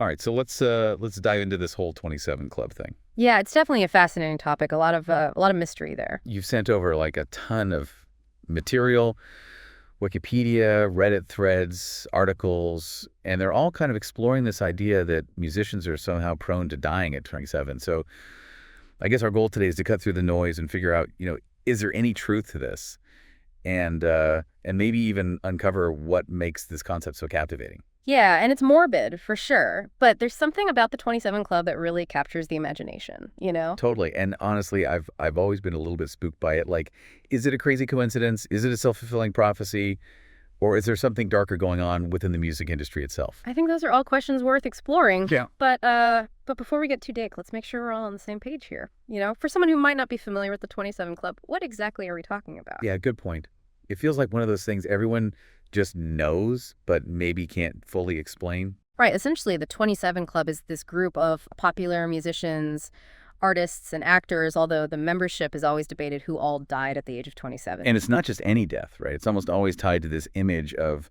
All right, so let's dive into this whole 27 Club thing. Yeah, it's definitely a fascinating topic. A lot of mystery there. You've sent over like a ton of material, Wikipedia, Reddit threads, articles, and they're all kind of exploring this idea that musicians are somehow prone to dying at 27. So I guess our goal today is to cut through the noise and figure out, is there any truth to this? And maybe even uncover what makes this concept so captivating. Yeah, and it's morbid for sure, but there's something about the 27 Club that really captures the imagination, you know? Totally. And honestly, I've always been a little bit spooked by it. Like, is it a crazy coincidence? Is it a self-fulfilling prophecy? Or is there something darker going on within the music industry itself? I think those are all questions worth exploring. Yeah. But before we get too deep, let's make sure we're all on the same page here. For someone who might not be familiar with the 27 Club, what exactly are we talking about? Yeah, good point. It feels like one of those things everyone just knows, but maybe can't fully explain. Right, essentially the 27 Club is this group of popular musicians, artists, and actors, although the membership is always debated who all died at the age of 27. And it's not just any death, right? It's almost always tied to this image of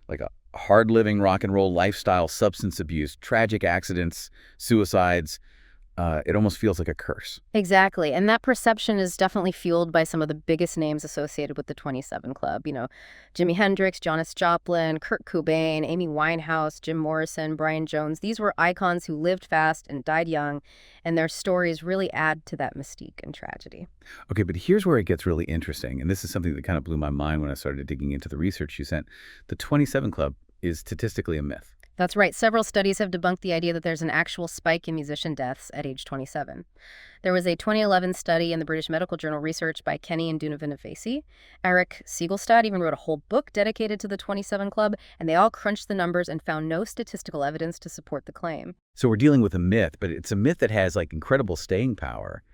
like a hard-living rock and roll lifestyle, substance abuse, tragic accidents, suicides. It almost feels like a curse. Exactly. And that perception is definitely fueled by some of the biggest names associated with the 27 Club. Jimi Hendrix, Janis Joplin, Kurt Cobain, Amy Winehouse, Jim Morrison, Brian Jones. These were icons who lived fast and died young, and their stories really add to that mystique and tragedy. Okay, but here's where it gets really interesting, and this is something that kind of blew my mind when I started digging into the research you sent. The 27 Club is statistically a myth. That's right. Several studies have debunked the idea that there's an actual spike in musician deaths at age 27. There was a 2011 study in the British Medical Journal research by Kenny and Dunovan Afasi. Eric Siegelstad even wrote a whole book dedicated to the 27 Club, and they all crunched the numbers and found no statistical evidence to support the claim. So we're dealing with a myth, but it's a myth that has like incredible staying power.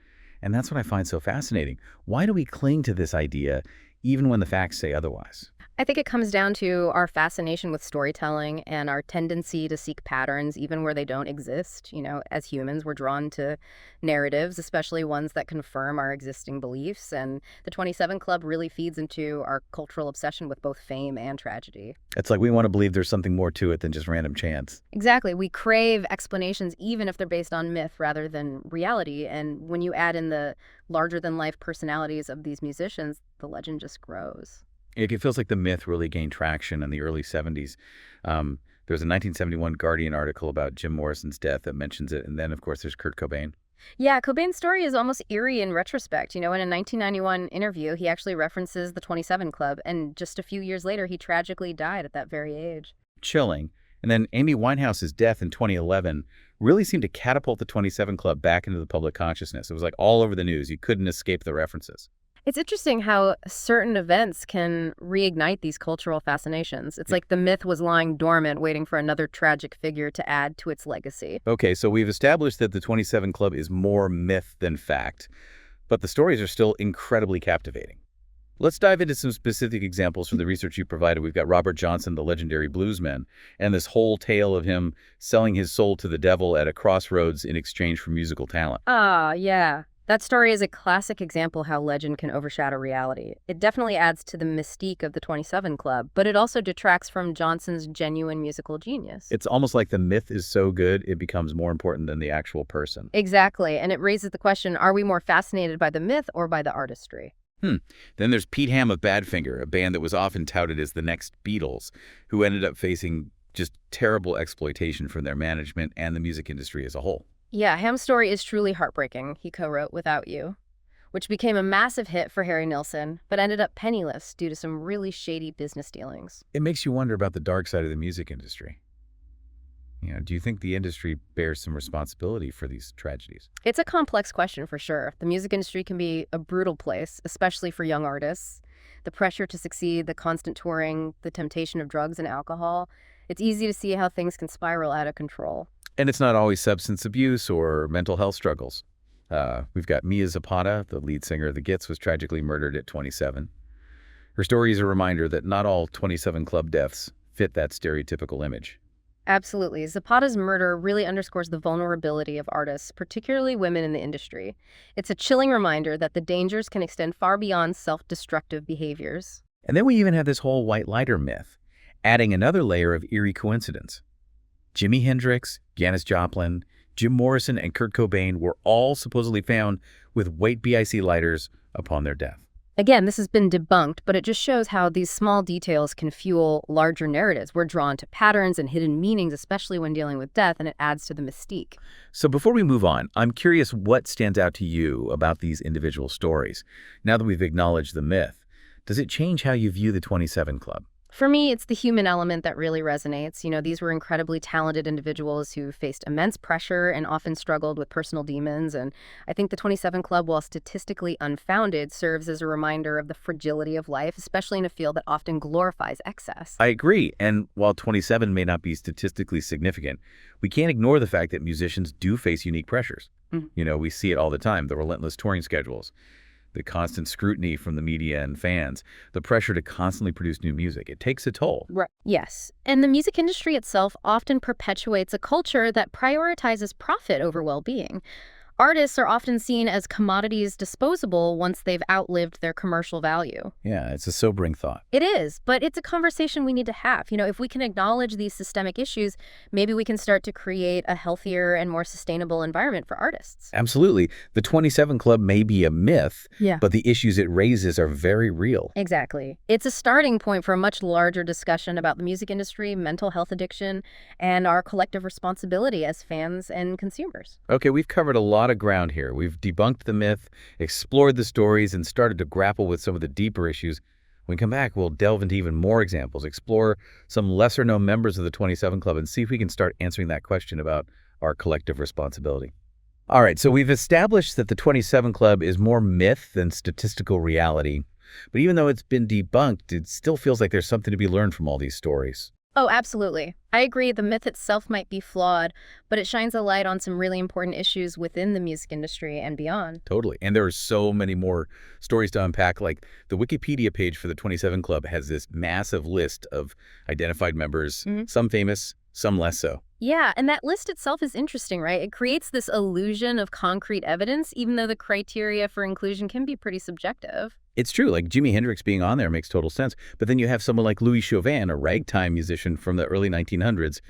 And that's what I find so fascinating. Why do we cling to this idea even when the facts say otherwise? I think it comes down to our fascination with storytelling and our tendency to seek patterns even where they don't exist. As humans, we're drawn to narratives, especially ones that confirm our existing beliefs. And the 27 Club really feeds into our cultural obsession with both fame and tragedy. It's like we want to believe there's something more to it than just random chance. Exactly. We crave explanations even if they're based on myth rather than reality. And when you add in the larger-than-life personalities of these musicians, the legend just grows. It feels like the myth really gained traction in the early 70s. There was a 1971 Guardian article about Jim Morrison's death that mentions it. And then, of course, there's Kurt Cobain. Yeah, Cobain's story is almost eerie in retrospect. In a 1991 interview, he actually references the 27 Club, and just a few years later, he tragically died at that very age. Chilling. And then Amy Winehouse's death in 2011 really seemed to catapult the 27 Club back into the public consciousness. It was like all over the news. You couldn't escape the references. It's interesting how certain events can reignite these cultural fascinations. It's like the myth was lying dormant, waiting for another tragic figure to add to its legacy. Okay, so we've established that the 27 Club is more myth than fact, but the stories are still incredibly captivating. Let's dive into some specific examples from the research you provided. We've got Robert Johnson, the legendary bluesman, and this whole tale of him selling his soul to the devil at a crossroads in exchange for musical talent. Ah, yeah. That story is a classic example how legend can overshadow reality. It definitely adds to the mystique of the 27 Club, but it also detracts from Johnson's genuine musical genius. It's almost like the myth is so good, it becomes more important than the actual person. Exactly, and it raises the question, are we more fascinated by the myth or by the artistry? Then there's Pete Ham of Badfinger, a band that was often touted as the next Beatles, who ended up facing just terrible exploitation from their management and the music industry as a whole. Yeah, Ham's story is truly heartbreaking. He co-wrote Without You, which became a massive hit for Harry Nilsson, but ended up penniless due to some really shady business dealings. It makes you wonder about the dark side of the music industry. Do you think the industry bears some responsibility for these tragedies? It's a complex question for sure. The music industry can be a brutal place, especially for young artists. The pressure to succeed, the constant touring, the temptation of drugs and alcohol. It's easy to see how things can spiral out of control. And it's not always substance abuse or mental health struggles. We've got Mia Zapata, the lead singer of the Gits, was tragically murdered at 27. Her story is a reminder that not all 27 Club deaths fit that stereotypical image. Absolutely. Zapata's murder really underscores the vulnerability of artists, particularly women in the industry. It's a chilling reminder that the dangers can extend far beyond self-destructive behaviors. And then we even have this whole white lighter myth, adding another layer of eerie coincidence. Jimi Hendrix, Janis Joplin, Jim Morrison, and Kurt Cobain were all supposedly found with white BIC lighters upon their death. Again, this has been debunked, but it just shows how these small details can fuel larger narratives. We're drawn to patterns and hidden meanings, especially when dealing with death, and it adds to the mystique. So before we move on, I'm curious what stands out to you about these individual stories. Now that we've acknowledged the myth, does it change how you view the 27 Club? For me, it's the human element that really resonates. These were incredibly talented individuals who faced immense pressure and often struggled with personal demons. And I think the 27 Club, while statistically unfounded, serves as a reminder of the fragility of life, especially in a field that often glorifies excess. I agree. And while 27 may not be statistically significant, we can't ignore the fact that musicians do face unique pressures. We see it all the time, the relentless touring schedules, the constant scrutiny from the media and fans, the pressure to constantly produce new music. It takes a toll. Right. Yes. And the music industry itself often perpetuates a culture that prioritizes profit over well-being. Artists are often seen as commodities disposable once they've outlived their commercial value. Yeah, it's a sobering thought. It is, but it's a conversation we need to have. If we can acknowledge these systemic issues, maybe we can start to create a healthier and more sustainable environment for artists. Absolutely. The 27 Club may be a myth, Yeah. but the issues it raises are very real. Exactly. It's a starting point for a much larger discussion about the music industry, mental health addiction, and our collective responsibility as fans and consumers. Okay, we've covered a lot of ground here. We've debunked the myth, explored the stories, and started to grapple with some of the deeper issues. When we come back, we'll delve into even more examples, explore some lesser-known members of the 27 Club, and see if we can start answering that question about our collective responsibility. All right, so we've established that the 27 Club is more myth than statistical reality. But even though it's been debunked, it still feels like there's something to be learned from all these stories. Oh, absolutely. I agree the myth itself might be flawed, but it shines a light on some really important issues within the music industry and beyond. Totally. And there are so many more stories to unpack. Like the Wikipedia page for the 27 Club has this massive list of identified members, some famous, some less so. Yeah, and that list itself is interesting, right? It creates this illusion of concrete evidence, even though the criteria for inclusion can be pretty subjective. It's true, like Jimi Hendrix being on there makes total sense. But then you have someone like Louis Chauvin, a ragtime musician from the early 1900s.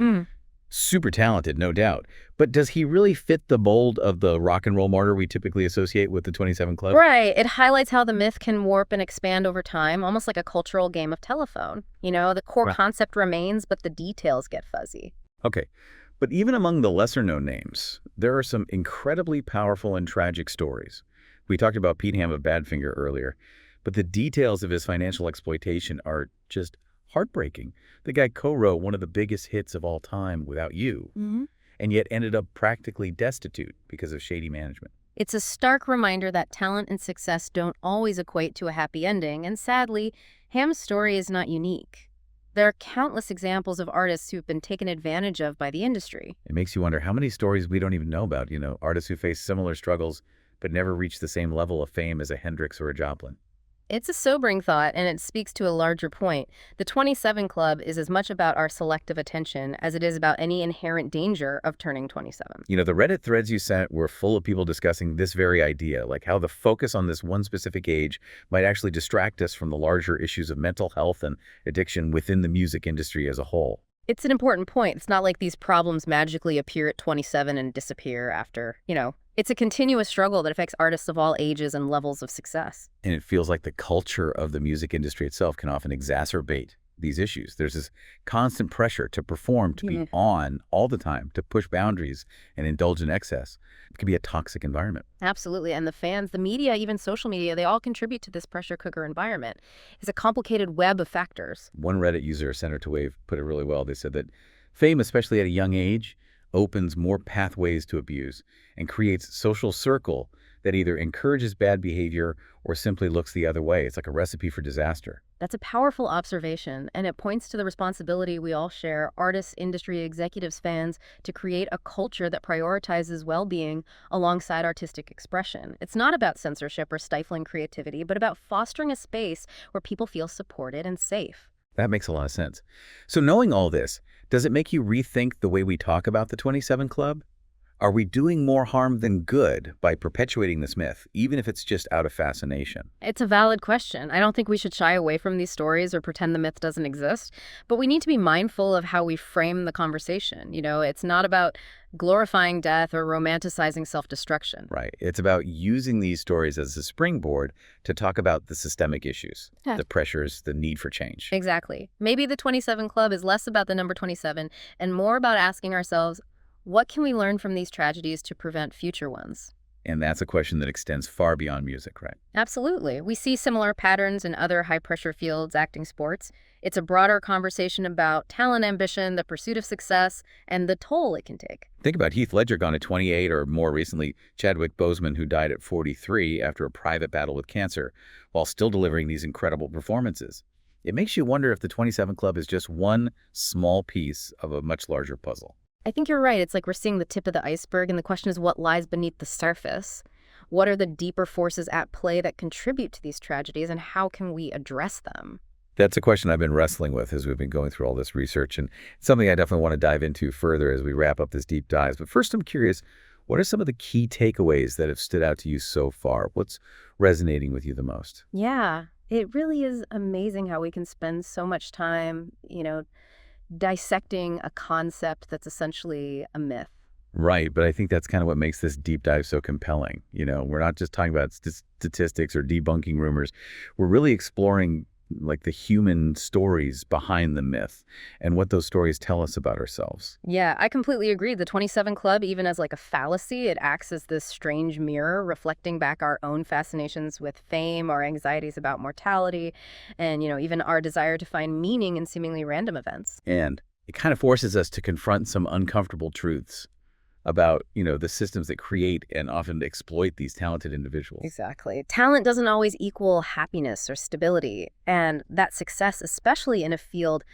Super talented, no doubt. But does he really fit the mold of the rock and roll martyr we typically associate with the 27 Club? Right. It highlights how the myth can warp and expand over time, almost like a cultural game of telephone. The core concept remains, but the details get fuzzy. Okay. But even among the lesser-known names, there are some incredibly powerful and tragic stories. We talked about Pete Ham of Badfinger earlier, but the details of his financial exploitation are just heartbreaking. The guy co-wrote one of the biggest hits of all time, Without You, and yet ended up practically destitute because of shady management. It's a stark reminder that talent and success don't always equate to a happy ending, and sadly, Ham's story is not unique. There are countless examples of artists who've been taken advantage of by the industry. It makes you wonder how many stories we don't even know about, artists who face similar struggles but never reach the same level of fame as a Hendrix or a Joplin. It's a sobering thought, and it speaks to a larger point. The 27 Club is as much about our selective attention as it is about any inherent danger of turning 27. The Reddit threads you sent were full of people discussing this very idea, like how the focus on this one specific age might actually distract us from the larger issues of mental health and addiction within the music industry as a whole. It's an important point. It's not like these problems magically appear at 27 and disappear after, It's a continuous struggle that affects artists of all ages and levels of success. And it feels like the culture of the music industry itself can often exacerbate these issues. There's this constant pressure to perform, to be on all the time, to push boundaries and indulge in excess. It can be a toxic environment. Absolutely. And the fans, the media, even social media, they all contribute to this pressure cooker environment. It's a complicated web of factors. One Reddit user, Center to Wave, put it really well. They said that fame, especially at a young age, opens more pathways to abuse and creates a social circle that either encourages bad behavior or simply looks the other way. It's like a recipe for disaster. That's a powerful observation, and it points to the responsibility we all share, artists, industry executives, fans, to create a culture that prioritizes well-being alongside artistic expression. It's not about censorship or stifling creativity, but about fostering a space where people feel supported and safe. That makes a lot of sense. So knowing all this, does it make you rethink the way we talk about the 27 Club? Are we doing more harm than good by perpetuating this myth, even if it's just out of fascination? It's a valid question. I don't think we should shy away from these stories or pretend the myth doesn't exist, but we need to be mindful of how we frame the conversation. It's not about glorifying death or romanticizing self-destruction. Right. It's about using these stories as a springboard to talk about the systemic issues, Yeah. the pressures, the need for change. Exactly. Maybe the 27 Club is less about the number 27 and more about asking ourselves, what can we learn from these tragedies to prevent future ones? And that's a question that extends far beyond music, right? Absolutely. We see similar patterns in other high-pressure fields, acting, sports. It's a broader conversation about talent, ambition, the pursuit of success, and the toll it can take. Think about Heath Ledger gone at 28, or more recently, Chadwick Boseman, who died at 43 after a private battle with cancer, while still delivering these incredible performances. It makes you wonder if the 27 Club is just one small piece of a much larger puzzle. I think you're right. It's like we're seeing the tip of the iceberg, and the question is what lies beneath the surface? What are the deeper forces at play that contribute to these tragedies, and how can we address them? That's a question I've been wrestling with as we've been going through all this research, and it's something I definitely want to dive into further as we wrap up this deep dive. But first, I'm curious, what are some of the key takeaways that have stood out to you so far? What's resonating with you the most? Yeah, it really is amazing how we can spend so much time, dissecting a concept that's essentially a myth. Right, but I think that's kind of what makes this deep dive so compelling. We're not just talking about statistics or debunking rumors. We're really exploring like the human stories behind the myth and what those stories tell us about ourselves. Yeah, I completely agree. The 27 Club, even as like a fallacy, it acts as this strange mirror reflecting back our own fascinations with fame, our anxieties about mortality, and, even our desire to find meaning in seemingly random events. And it kind of forces us to confront some uncomfortable truths about, the systems that create and often exploit these talented individuals. Exactly. Talent doesn't always equal happiness or stability, and that success, especially in a field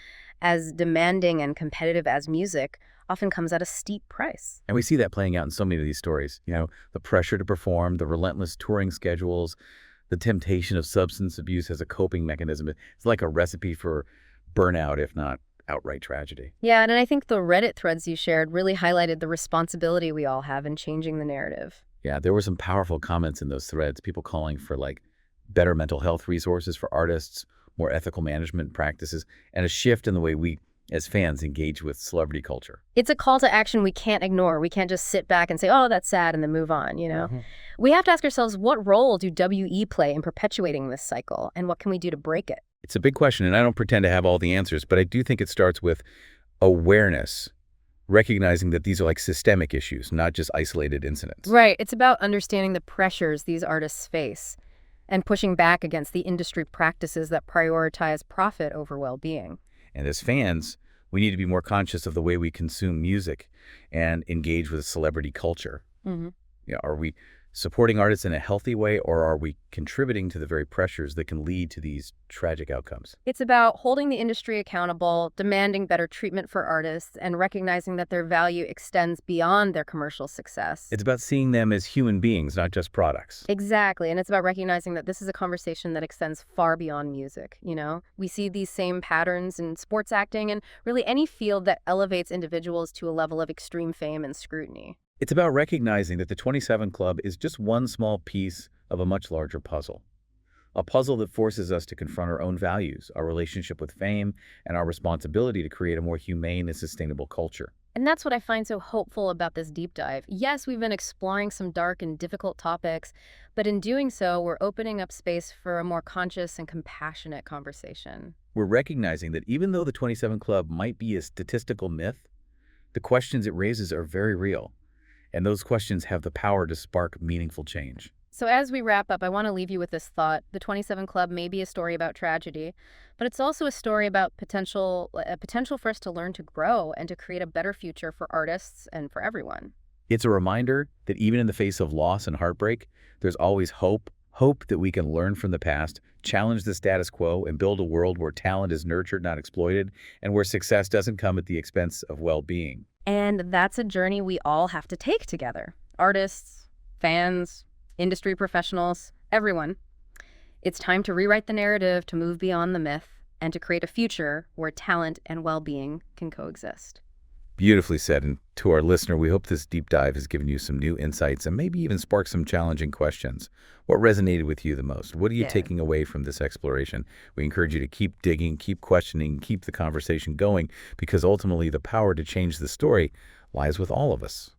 as demanding and competitive as music, often comes at a steep price. And we see that playing out in so many of these stories. The pressure to perform, the relentless touring schedules, the temptation of substance abuse as a coping mechanism. It's like a recipe for burnout, if not outright tragedy. Yeah, and I think the Reddit threads you shared really highlighted the responsibility we all have in changing the narrative. Yeah, there were some powerful comments in those threads, people calling for like better mental health resources for artists, more ethical management practices, and a shift in the way we as fans engage with celebrity culture. It's a call to action we can't ignore. We can't just sit back and say, oh, that's sad, and then move on. We have to ask ourselves, what role do WE play in perpetuating this cycle, and what can we do to break it? It's a big question, and I don't pretend to have all the answers, but I do think it starts with awareness, recognizing that these are like systemic issues, not just isolated incidents. Right. It's about understanding the pressures these artists face and pushing back against the industry practices that prioritize profit over well-being. And as fans, we need to be more conscious of the way we consume music and engage with celebrity culture. Mm-hmm. Are we supporting artists in a healthy way, or are we contributing to the very pressures that can lead to these tragic outcomes? It's about holding the industry accountable, demanding better treatment for artists, and recognizing that their value extends beyond their commercial success. It's about seeing them as human beings, not just products. Exactly. And it's about recognizing that this is a conversation that extends far beyond music. We see these same patterns in sports acting and really any field that elevates individuals to a level of extreme fame and scrutiny. It's about recognizing that the 27 Club is just one small piece of a much larger puzzle. A puzzle that forces us to confront our own values, our relationship with fame, and our responsibility to create a more humane and sustainable culture. And that's what I find so hopeful about this deep dive. Yes, we've been exploring some dark and difficult topics, but in doing so, we're opening up space for a more conscious and compassionate conversation. We're recognizing that even though the 27 Club might be a statistical myth, the questions it raises are very real. And those questions have the power to spark meaningful change. So as we wrap up, I want to leave you with this thought. The 27 Club may be a story about tragedy, but it's also a story about potential for us to learn to grow and to create a better future for artists and for everyone. It's a reminder that even in the face of loss and heartbreak, there's always hope that we can learn from the past, challenge the status quo, and build a world where talent is nurtured, not exploited, and where success doesn't come at the expense of well-being. And that's a journey we all have to take together. Artists, fans, industry professionals, everyone. It's time to rewrite the narrative, to move beyond the myth, and to create a future where talent and well-being can coexist. Beautifully said. And to our listener, we hope this deep dive has given you some new insights and maybe even sparked some challenging questions. What resonated with you the most? What are you Yeah. taking away from this exploration? We encourage you to keep digging, keep questioning, keep the conversation going, because ultimately the power to change the story lies with all of us.